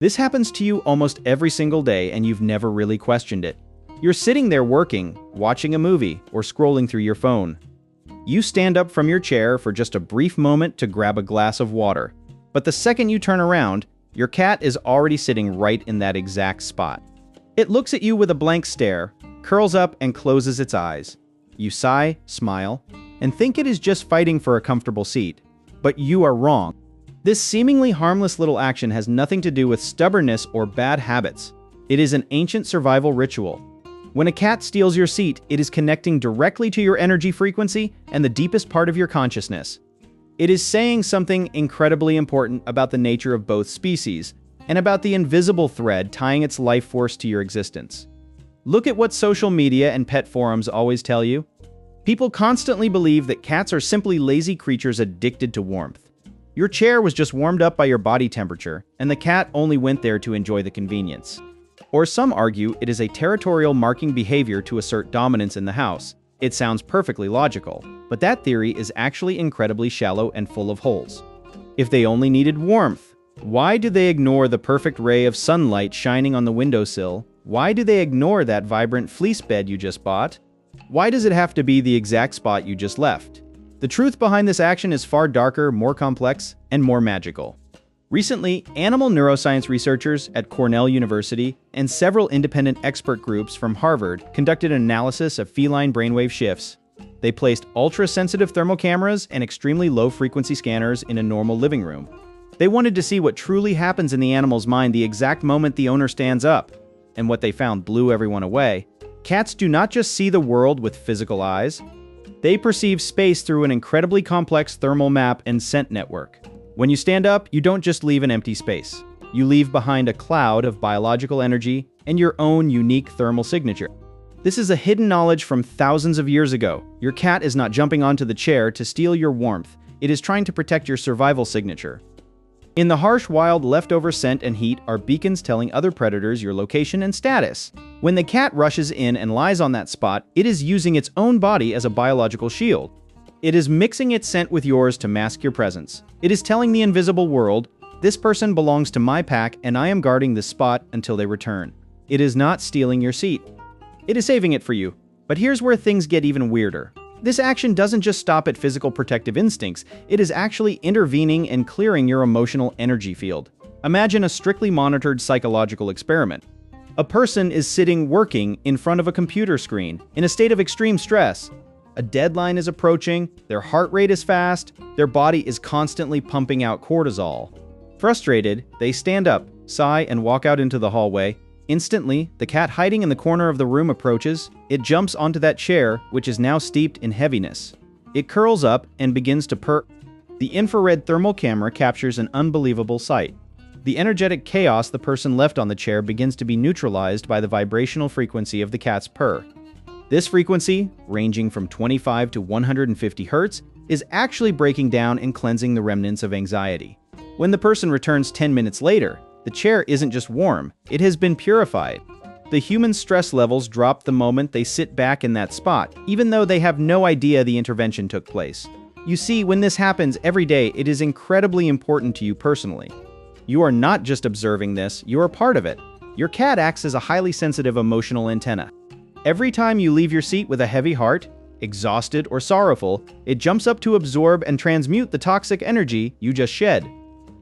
This happens to you almost every single day and you've never really questioned it. You're sitting there working, watching a movie, or scrolling through your phone. You stand up from your chair for just a brief moment to grab a glass of water. But the second you turn around, your cat is already sitting right in that exact spot. It looks at you with a blank stare, curls up and closes its eyes. You sigh, smile, and think it is just fighting for a comfortable seat. But you are wrong. This seemingly harmless little action has nothing to do with stubbornness or bad habits. It is an ancient survival ritual. When a cat steals your seat, it is connecting directly to your energy frequency and the deepest part of your consciousness. It is saying something incredibly important about the nature of both species, and about the invisible thread tying its life force to your existence. Look at what social media and pet forums always tell you. People constantly believe that cats are simply lazy creatures addicted to warmth. Your chair was just warmed up by your body temperature, and the cat only went there to enjoy the convenience. Or some argue it is a territorial marking behavior to assert dominance in the house. It sounds perfectly logical, but that theory is actually incredibly shallow and full of holes. If they only needed warmth, why do they ignore the perfect ray of sunlight shining on the windowsill? Why do they ignore that vibrant fleece bed you just bought? Why does it have to be the exact spot you just left? The truth behind this action is far darker, more complex, and more magical. Recently, animal neuroscience researchers at Cornell University and several independent expert groups from Harvard conducted an analysis of feline brainwave shifts. They placed ultra-sensitive thermal cameras and extremely low-frequency scanners in a normal living room. They wanted to see what truly happens in the animal's mind the exact moment the owner stands up. And what they found blew everyone away. Cats do not just see the world with physical eyes. They perceive space through an incredibly complex thermal map and scent network. When you stand up, you don't just leave an empty space. You leave behind a cloud of biological energy and your own unique thermal signature. This is a hidden knowledge from thousands of years ago. Your cat is not jumping onto the chair to steal your warmth. It is trying to protect your survival signature. In the harsh wild, leftover scent and heat are beacons telling other predators your location and status. When the cat rushes in and lies on that spot, it is using its own body as a biological shield. It is mixing its scent with yours to mask your presence. It is telling the invisible world, this person belongs to my pack and I am guarding this spot until they return. It is not stealing your seat. It is saving it for you. But here's where things get even weirder. This action doesn't just stop at physical protective instincts, it is actually intervening and clearing your emotional energy field. Imagine a strictly monitored psychological experiment. A person is sitting working in front of a computer screen in a state of extreme stress. A deadline is approaching, their heart rate is fast, their body is constantly pumping out cortisol. Frustrated, they stand up, sigh, and walk out into the hallway. Instantly, the cat hiding in the corner of the room approaches. It jumps onto that chair, which is now steeped in heaviness. It curls up and begins to purr. The infrared thermal camera captures an unbelievable sight. The energetic chaos the person left on the chair begins to be neutralized by the vibrational frequency of the cat's purr. This frequency, ranging from 25 to 150 Hz, is actually breaking down and cleansing the remnants of anxiety. When the person returns 10 minutes later, the chair isn't just warm, it has been purified. The human stress levels drop the moment they sit back in that spot, even though they have no idea the intervention took place. You see, when this happens every day, it is incredibly important to you personally. You are not just observing this, you are part of it. Your cat acts as a highly sensitive emotional antenna. Every time you leave your seat with a heavy heart, exhausted or sorrowful, it jumps up to absorb and transmute the toxic energy you just shed.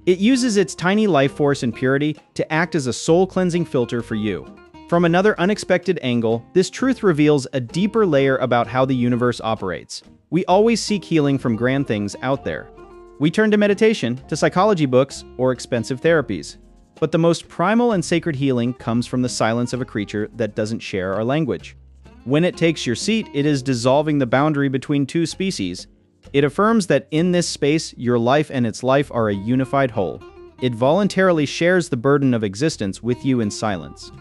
It uses its tiny life force and purity to act as a soul-cleansing filter for you. From another unexpected angle, this truth reveals a deeper layer about how the universe operates. We always seek healing from grand things out there. We turn to meditation, to psychology books, or expensive therapies. But the most primal and sacred healing comes from the silence of a creature that doesn't share our language. When it takes your seat, it is dissolving the boundary between two species. It affirms that in this space, your life and its life are a unified whole. It voluntarily shares the burden of existence with you in silence.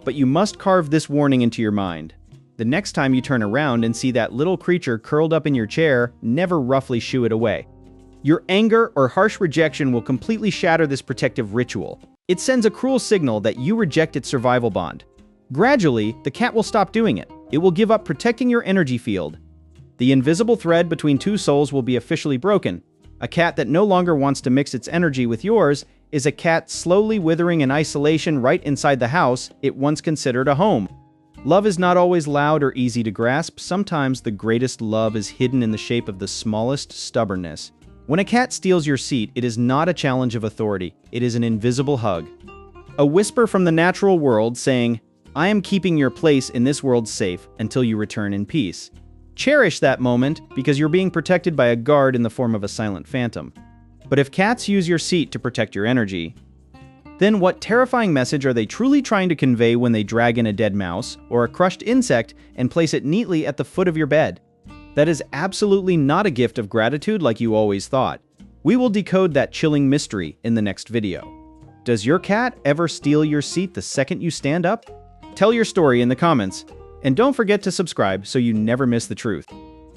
But you must carve this warning into your mind. The next time you turn around and see that little creature curled up in your chair, never roughly shoo it away. Your anger or harsh rejection will completely shatter this protective ritual. It sends a cruel signal that you reject its survival bond. Gradually, the cat will stop doing it. It will give up protecting your energy field. The invisible thread between two souls will be officially broken. A cat that no longer wants to mix its energy with yours is a cat slowly withering in isolation right inside the house it once considered a home. Love is not always loud or easy to grasp. Sometimes the greatest love is hidden in the shape of the smallest stubbornness. When a cat steals your seat, it is not a challenge of authority. It is an invisible hug. A whisper from the natural world saying, "I am keeping your place in this world safe until you return in peace." Cherish that moment because you're being protected by a guard in the form of a silent phantom. But if cats use your seat to protect your energy, then what terrifying message are they truly trying to convey when they drag in a dead mouse or a crushed insect and place it neatly at the foot of your bed? That is absolutely not a gift of gratitude like you always thought. We will decode that chilling mystery in the next video. Does your cat ever steal your seat the second you stand up? Tell your story in the comments, and don't forget to subscribe so you never miss the truth.